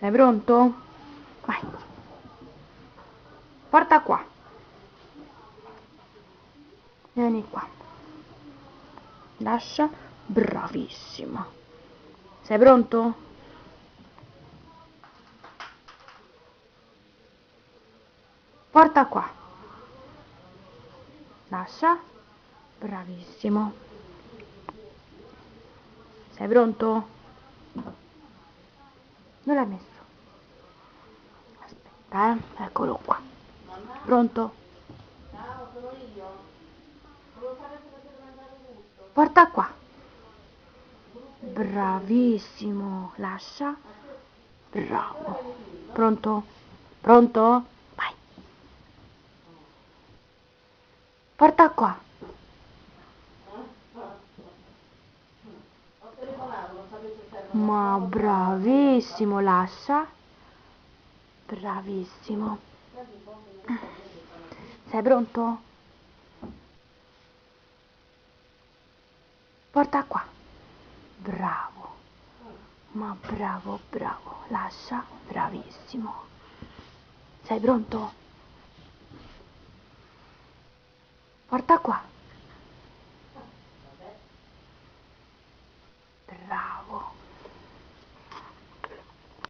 Sei pronto? Vai. Porta qua. Vieni qua. Lascia. Bravissima. Sei pronto? Porta qua. Lascia. Bravissimo. Sei pronto? Dove l'hai messo? Aspetta, eccolo qua. Pronto? Ciao, sono io. Volevo sapere se potete mangiare tutto. Porta qua. Bravissimo. Lascia. Bravo. Pronto? Pronto? Vai. Porta qua. Ho telefonato, non sapevo se c'era Ma bravissimo. Lascia. Bravissimo. Sei pronto? Porta qua. Bravo. Ma bravo, bravo. Lascia. Bravissimo. Sei pronto? Porta qua.